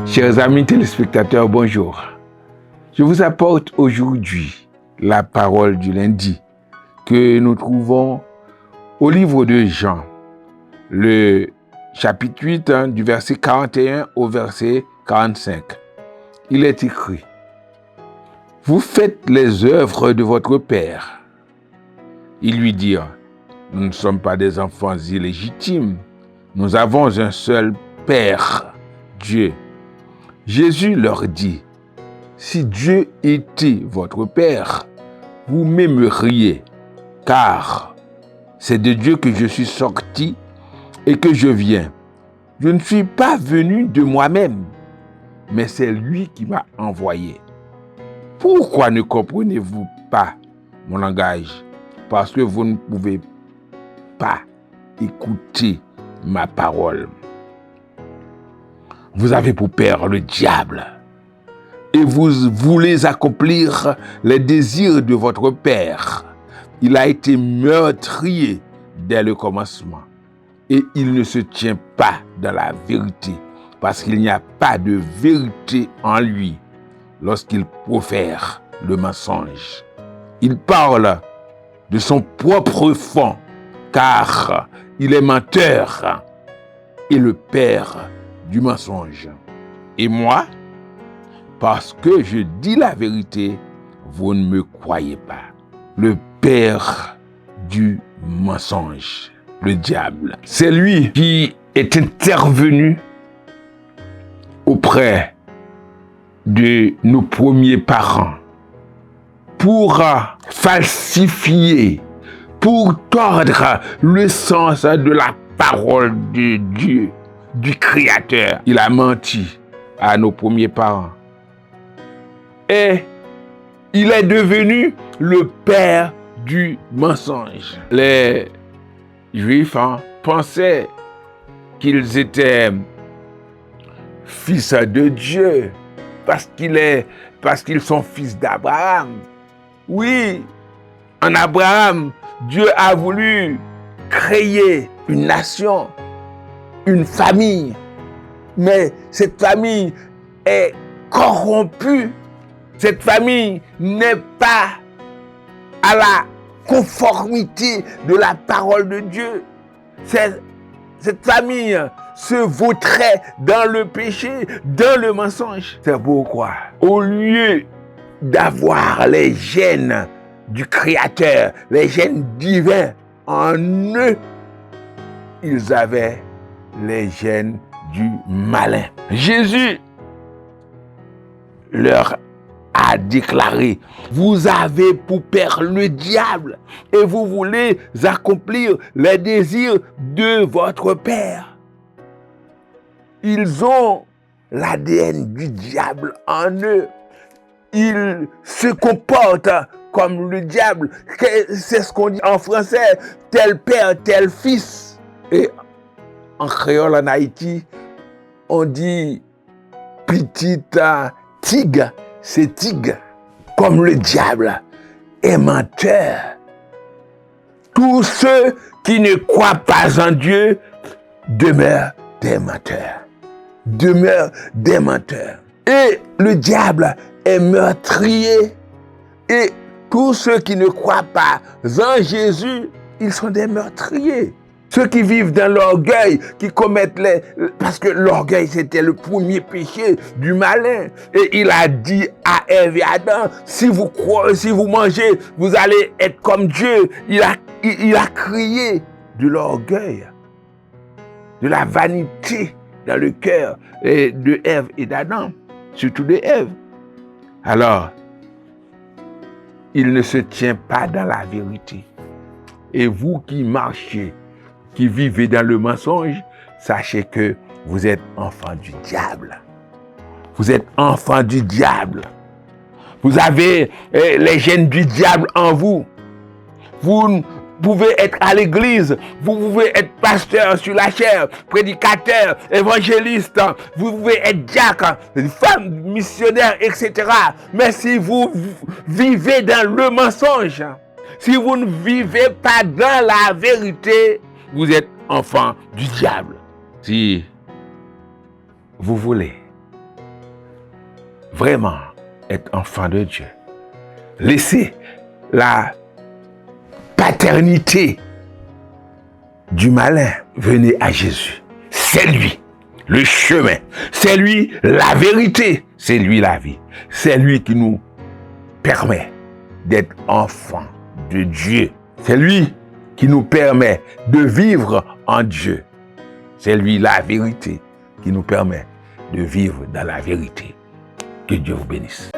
Chers amis téléspectateurs, bonjour. Je vous apporte aujourd'hui la parole du lundi que nous trouvons au livre de Jean, le chapitre 8, du verset 41 au verset 45. Il est écrit: « Vous faites les œuvres de votre Père. » Ils lui dirent: « Nous ne sommes pas des enfants illégitimes. Nous avons un seul Père, Dieu. » Jésus leur dit: « Si Dieu était votre Père, vous m'aimeriez, car c'est de Dieu que je suis sorti et que je viens. Je ne suis pas venu de moi-même, mais c'est lui qui m'a envoyé. Pourquoi ne comprenez-vous pas mon langage? Parce que vous ne pouvez pas écouter ma parole. Vous avez pour père le diable, et vous voulez accomplir les désirs de votre père. Il a été meurtrier dès le commencement, et il ne se tient pas dans la vérité, parce qu'il n'y a pas de vérité en lui lorsqu'il profère le mensonge. Il parle de son propre fond, car il est menteur et le père du mensonge. Et moi, parce que je dis la vérité, vous ne me croyez pas. Le père du mensonge, le diable, c'est lui qui est intervenu auprès de nos premiers parents pour falsifier, pour tordre le sens de la parole de Dieu, du Créateur. Il a menti à nos premiers parents. Et il est devenu le père du mensonge. Les Juifs pensaient qu'ils étaient fils de Dieu parce qu'ils sont fils d'Abraham. Oui, en Abraham, Dieu a voulu créer une nation, une famille, mais cette famille est corrompue. Cette famille n'est pas à la conformité de la parole de Dieu. Cette famille se vautrait dans le péché, dans le mensonge. C'est pourquoi, au lieu d'avoir les gènes du Créateur, les gènes divins en eux, ils avaient les gènes du malin. Jésus leur a déclaré: vous avez pour père le diable et vous voulez accomplir les désirs de votre père. Ils ont l'ADN du diable en eux. Ils se comportent comme le diable. C'est ce qu'on dit en français: tel père, tel fils. Et en créole en Haïti, on dit petite tigre, c'est tigre. Comme le diable est menteur. Tous ceux qui ne croient pas en Dieu demeurent des menteurs. Demeurent des menteurs. Et le diable est meurtrier. Et tous ceux qui ne croient pas en Jésus, ils sont des meurtriers. Ceux qui vivent dans l'orgueil, qui commettent parce que l'orgueil, c'était le premier péché du malin. Et il a dit à Ève et Adam: si vous mangez, vous allez être comme Dieu. Il a crié de l'orgueil, de la vanité dans le cœur de Ève et d'Adam, surtout de Ève. Alors, il ne se tient pas dans la vérité. Et vous qui marchez, qui vivez dans le mensonge, sachez que vous êtes enfants du diable. Vous êtes enfants du diable. Vous avez les gènes du diable en vous. Vous pouvez être à l'église, vous pouvez être pasteur sur la chair, prédicateur, évangéliste, vous pouvez être diacre, femme, missionnaire, etc. Mais si vous vivez dans le mensonge, Si vous ne vivez pas dans la vérité, vous êtes enfant du diable. Si vous voulez vraiment être enfant de Dieu, laissez la paternité du malin, venez à Jésus. C'est lui le chemin, c'est lui la vérité, c'est lui la vie. C'est lui qui nous permet d'être enfants de Dieu. C'est lui qui nous permet de vivre en Dieu. C'est lui la vérité qui nous permet de vivre dans la vérité. Que Dieu vous bénisse.